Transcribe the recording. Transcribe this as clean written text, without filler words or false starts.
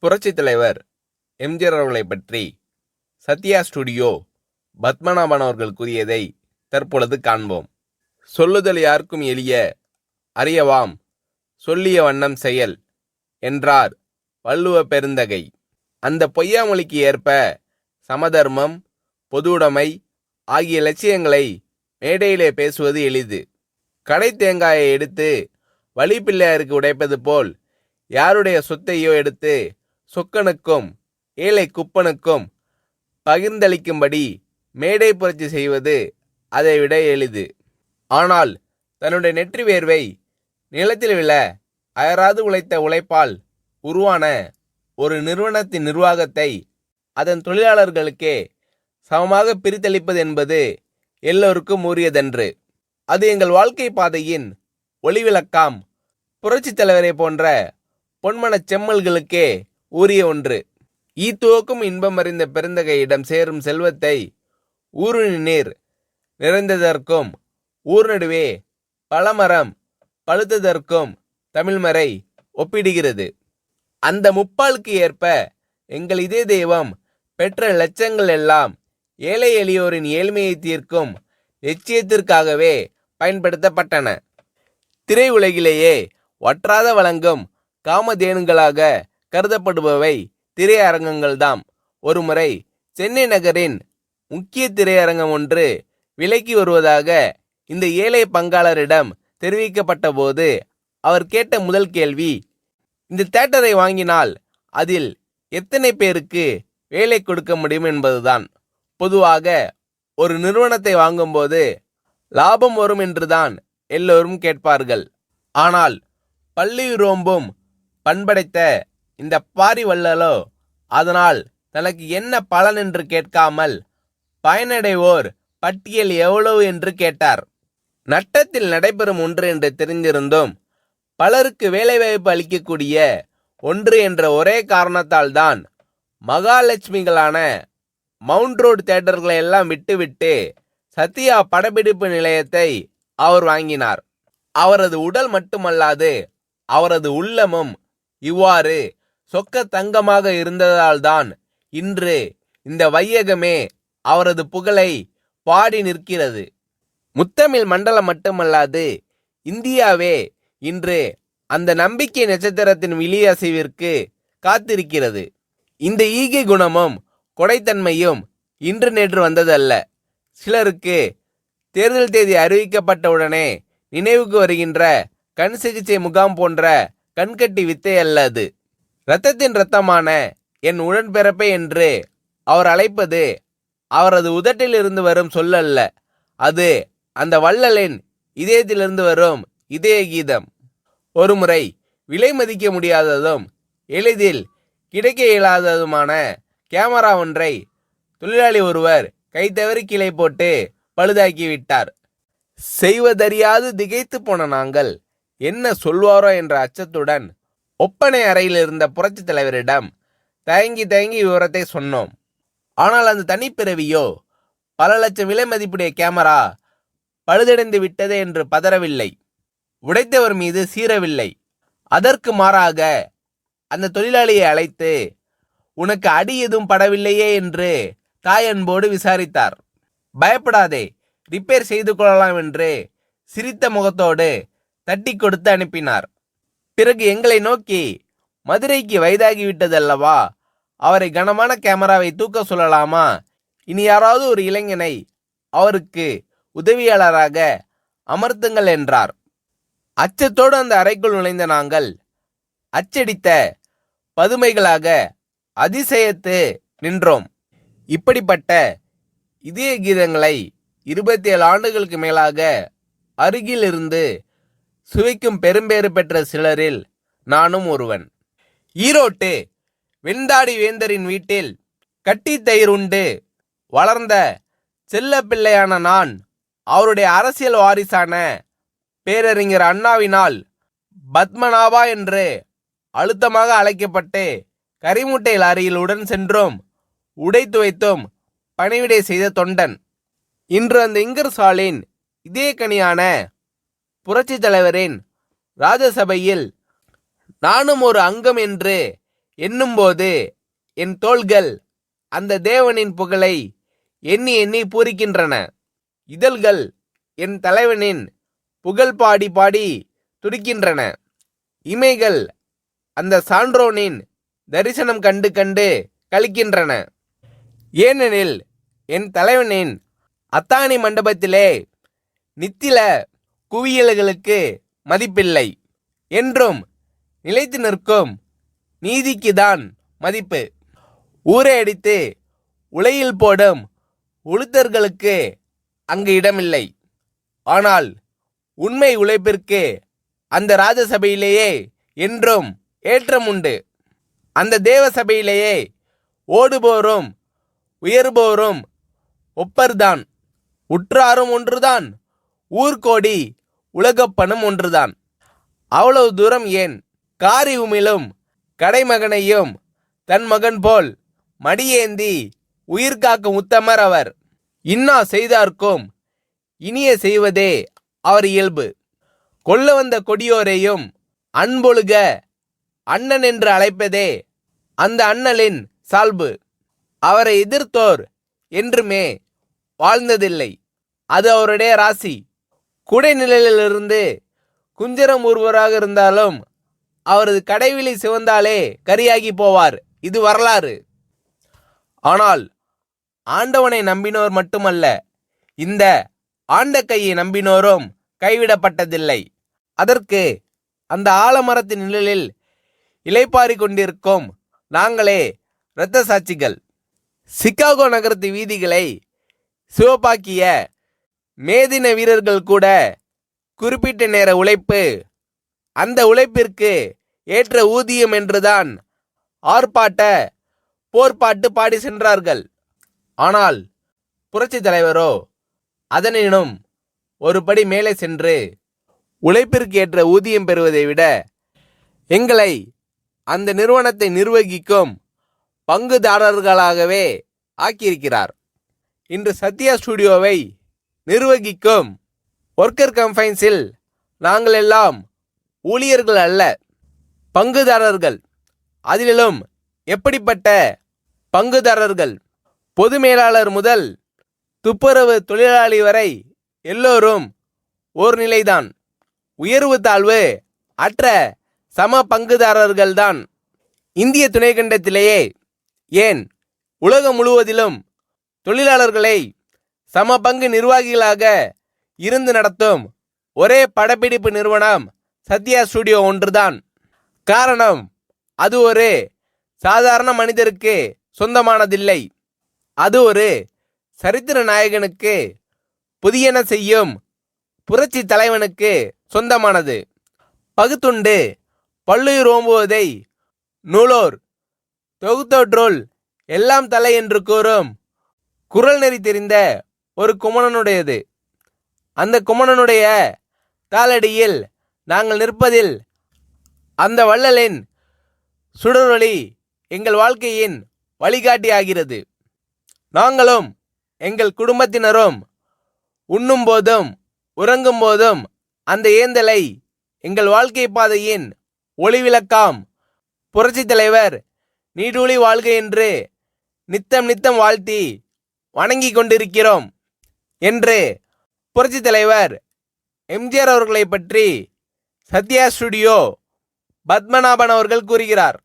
புரட்சித் தலைவர் எம்ஜிஆர் அவர்களை பற்றி சத்யா ஸ்டுடியோ பத்மநாபன் அவர்கள் கூறியதை தற்பொழுது காண்போம். சொல்லுதல் யாருக்கும் எளிய, அறியவாம் சொல்லிய வண்ணம் செயல் என்றார் வள்ளுவ பெருந்தகை. அந்த பொய்யாமொழிக்கு ஏற்ப சமதர்மம், பொதுவுடைமை ஆகிய லட்சியங்களை மேடையிலே பேசுவது எளிது. கடை தேங்காயை எடுத்து வழிப்பிள்ளையாருக்கு உடைப்பது போல் யாருடைய சொத்தையோ எடுத்து சொக்கனுக்கும் ஏழை குப்பனுக்கும் பகிர்ந்தளிக்கும்படி மேடை புரட்சி செய்வது அதைவிட எளிது. ஆனால் தன்னுடைய நெற்றி வேர்வை நிலத்தில் விழ அயராது உழைத்த உழைப்பால் உருவான ஒரு நிறுவனத்தின் நிர்வாகத்தை அதன் தொழிலாளர்களுக்கே சமமாக பிரித்தளிப்பது என்பது எல்லோருக்கும் உரியதன்று. அது எங்கள் வாழ்க்கை பாதையின் ஒளிவிளக்காம் புரட்சித் தலைவரை போன்ற பொன்மனச் செம்மல்களுக்கே உரிய ஒன்று. ஈத்துவக்கும் இன்பம் அறிந்த பெருந்தகையிடம் சேரும் செல்வத்தை ஊருணி நீர் நிறைந்ததற்கும் ஊர் நடுவே பழமரம் பழுத்ததற்கும் தமிழ்மறை ஒப்பிடுகிறது. அந்த முப்பாலுக்கு ஏற்ப எங்கள் இதே தெய்வம் பெற்ற லட்சங்கள் எல்லாம் ஏழை எளியோரின் ஏழ்மையை தீர்க்கும் லட்சியத்திற்காகவே பயன்படுத்தப்பட்டன. திரையுலகிலேயே வற்றாத வழங்கும் காமதேனுங்களாக கருதப்படுபவை திரையரங்கங்கள்தாம். ஒருமுறை சென்னை நகரின் முக்கிய திரையரங்கம் ஒன்று விலைக்கு வருவதாக இந்த ஏழை பங்காளரிடம் தெரிவிக்கப்பட்ட போது அவர் கேட்ட முதல் கேள்வி, இந்த தியேட்டரை வாங்கினால் அதில் எத்தனை பேருக்கு வேலை கொடுக்க முடியும் என்பதுதான். பொதுவாக ஒரு நிறுவனத்தை வாங்கும்போது லாபம் வரும் என்றுதான் எல்லோரும் கேட்பார்கள். ஆனால் பள்ளி ரோம்பும் பண்படைத்த இந்த பாரி வள்ளலோ அதனால் தனக்கு என்ன பலன் என்று கேட்காமல் பயனடைவோர் பட்டியல் எவ்வளவு என்று கேட்டார். நட்டத்தில் நடைபெறும் ஒன்று என்று தெரிந்திருந்தும் பலருக்கு வேலைவாய்ப்பு அளிக்கக்கூடிய ஒன்று என்ற ஒரே காரணத்தால் தான் மகாலட்சுமிகளான மவுண்ட் ரோடு தியேட்டர்களை எல்லாம் விட்டுவிட்டு சத்யா படப்பிடிப்பு நிலையத்தை அவர் வாங்கினார். அவரது உடல் மட்டுமல்லாது அவரது உள்ளமும் இவ்வாறு சொக்க தங்கமாக இருந்ததால்தான் இன்று இந்த வையகமே அவரது புகழை பாடி நிற்கிறது. முத்தமிழ் மண்டலம் மட்டுமல்லாது இந்தியாவே இன்று அந்த நம்பிக்கை நட்சத்திரத்தின் விழியசைவிற்கு காத்திருக்கிறது. இந்த ஈகை குணமும் கொடைத்தன்மையும் இன்று நேற்று வந்ததல்ல. சிலருக்கு தேர்தல் தேதி அறிவிக்கப்பட்டவுடனே நினைவுக்கு வருகின்ற கண் சிகிச்சை முகாம் போன்ற கண்கட்டி வித்தை அல்ல அது. இரத்தத்தின் இரத்தமான என் உடன்பிறப்பை என்று அவர் அழைப்பது அவரது உதட்டில் இருந்து வரும் சொல்லல்ல, அது அந்த வள்ளலின் இதயத்திலிருந்து வரும் இதய கீதம். ஒருமுறை விலை மதிக்க முடியாததும் எளிதில் கிடைக்க இயலாததுமான கேமரா ஒன்றை தொழிலாளி ஒருவர் கைத்தவறி கீழே போட்டு பழுதாக்கிவிட்டார். செய்வதறியாது திகைத்து போன நாங்கள் என்ன சொல்வாரோ என்ற அச்சத்துடன் ஒப்பனை அறையில் இருந்த புரட்சித் தலைவரிடம் தயங்கி விவரத்தை சொன்னோம். ஆனால் அந்த தனிப்பிறவியோ பல லட்சம் விலை மதிப்புடைய கேமரா பழுதடைந்து விட்டதே என்று பதறவில்லை, உடைத்தவர் மீது சீரவில்லை. அதற்கு மாறாக அந்த தொழிலாளியை அழைத்து உனக்கு அடி எதுவும் படவில்லையே என்று தாயன்போடு விசாரித்தார். பயப்படாதே, ரிப்பேர் செய்து கொள்ளலாம் என்று சிரித்த முகத்தோடு தட்டி கொடுத்து அனுப்பினார். பிறகு எங்களை நோக்கி, மதுரைக்கு வயதாகிவிட்டதல்லவா, அவரை கனமான கேமராவை தூக்க சொல்லலாமா, இனி யாராவது ஒரு இளைஞனை அவருக்கு உதவியாளராக அமர்த்துங்கள் என்றார். அச்சத்தோடு அந்த அறைக்குள் நுழைந்த நாங்கள் அச்சடித்த பதுமைகளாக அதிசயத்து நின்றோம். இப்படிப்பட்ட இதய கீதங்களை 27 ஆண்டுகளுக்கு மேலாக அருகில் இருந்து சுவைக்கும் பெரும்பேறு பெற்ற சிலரில் நானும் ஒருவன். ஈரோட்டு வெண்தாடி வேந்தரின் வீட்டில் கட்டி தயிர் உண்டு வளர்ந்த செல்ல பிள்ளையான நான் அவருடைய அரசியல் வாரிசான பேரறிஞர் அண்ணாவினால் பத்மநாபா என்று அழுத்தமாக அழைக்கப்பட்டு கரிமுட்டை லாரியில் உடன் சென்றும் உடை துவைத்தும் பணிவிடை செய்த தொண்டன். இன்று அந்த இங்கர்சாலின் இதே கனியான புரட்சி தலைவரின் ராஜசபையில் நானும் ஒரு அங்கம் என்று எண்ணும்போது என் தோள்கள் அந்த தேவனின் புகழை எண்ணி எண்ணி பூரிக்கின்றன. இதழ்கள் என் தலைவனின் புகழ் பாடி பாடி துடிக்கின்றன. இமைகள் அந்த சான்றோனின் தரிசனம் கண்டு கண்டு கழிக்கின்றன. ஏனெனில் என் தலைவனின் அத்தாணி மண்டபத்திலே நித்தில குவியல்களுக்கு மதிப்பில்லை. என்றும் நிலைத்து நிற்கும் நீதிக்குதான் மதிப்பு. ஊரை அடித்து உலையில் போடும் உளுத்தர்களுக்கு அங்கு இடமில்லை. ஆனால் உண்மை உழைப்பிற்கு அந்த ராஜசபையிலேயே என்றும் ஏற்றம் உண்டு. அந்த தேவ சபையிலேயே ஓடுபோரும் உயர்போரும் ஒப்பர்தான். உற்றாரும் ஒன்றுதான், ஊர்கோடி உலகப்பனும் ஒன்றுதான். அவ்வளவு தூரம் ஏன்? காரி உமிழும் கடைமகனையும் தன் மகன் போல் மடியேந்தி உயிர் காக்கும் உத்தமர் அவர். இன்னா செய்தார்க்கும் இனிய செய்வதே அவர் இயல்பு. கொல்ல வந்த கொடியோரையும் அன்பொழுக அண்ணன் என்று அழைப்பதே அந்த அண்ணலின் சால்பு. அவரை எதிர்த்தோர் என்றுமே வாழ்ந்ததில்லை. அது அவருடைய ராசி. குடைநிழலிலிருந்து குஞ்சரம் ஒருவராக இருந்தாலும் அவரது கடைவிழி சிவந்தாலே கரியாகி போவார். இது வரலாறு. ஆனால் ஆண்டவனை நம்பினோர் மட்டுமல்ல, இந்த ஆண்ட கையை நம்பினோரும் கைவிடப்பட்டதில்லை. அதற்கு அந்த ஆலமரத்தின் நிழலில் இளைப்பாரி கொண்டிருக்கும் நாங்களே இரத்த சாட்சிகள். சிகாகோ நகரத்து வீதிகளை சிவப்பாக்கிய மேதின வீரர்கள் கூட குறிப்பிட்ட நேர உழைப்பு, அந்த உழைப்பிற்கு ஏற்ற ஊதியம் என்றுதான் ஆர்ப்பாட்ட போர்ப்பாட்டு பாடி சென்றார்கள். ஆனால் புரட்சி தலைவரோ அதனினும் ஒரு படி மேலே சென்று உழைப்பிற்கு ஏற்ற ஊதியம் பெறுவதை விட எங்களை அந்த நிறுவனத்தை நிர்வகிக்கும் பங்குதாரர்களாகவே ஆக்கியிருக்கிறார். இன்று சத்யா ஸ்டுடியோவை நிர்வகிக்கும் ஒர்க்கர் கம்பைன்ஸில் நாங்கள் எல்லாம் ஊழியர்கள் அல்ல, பங்குதாரர்கள். அதிலும் எப்படிப்பட்ட பங்குதாரர்கள்? பொது மேலாளர் முதல் துப்புரவு தொழிலாளி வரை எல்லோரும் ஓர் நிலைதான். உயர்வு தாழ்வு அற்ற சம பங்குதாரர்கள்தான். இந்திய துணைக்கண்டத்திலேயே ஏன் உலகம் முழுவதிலும் தொழிலாளர்களை சம பங்கு நிர்வாகிகளாக இருந்து நடத்தும் ஒரே படப்பிடிப்பு நிறுவனம் சத்யா ஸ்டுடியோ ஒன்றுதான். காரணம், அது ஒரு சாதாரண மனிதருக்கு சொந்தமானதில்லை. அது ஒரு சரித்திர நாயகனுக்கு, புதியன செய்யும் புரட்சி தலைவனுக்கு சொந்தமானது. பகுத்துண்டு பல்லுயிர் ஓம்புவதை நூலோர் தொகுத்தோற்றுள் எல்லாம் தலை என்று கூறும் குரல் நெறி தெரிந்த ஒரு குமணனுடையது. அந்த குமணனுடைய காலடியில் நாங்கள் நிற்பதில் அந்த வள்ளலின் சுடரொளி எங்கள் வாழ்க்கையின் வழிகாட்டி ஆகிறது. நாங்களும் எங்கள் குடும்பத்தினரும் உண்ணும் போதும் உறங்கும் போதும் அந்த ஏந்தலை எங்கள் வாழ்க்கை பாதையின் ஒளிவிளக்காம் புரட்சி தலைவர் நீடூழி வாழ்க என்று நித்தம் நித்தம் வாழ்த்தி வணங்கி கொண்டிருக்கிறோம் என்று புரட்சி தலைவர் எம்ஜிஆர் அவர்களை பற்றி சத்யா ஸ்டுடியோ பத்மநாபன் அவர்கள் கூறுகிறார்.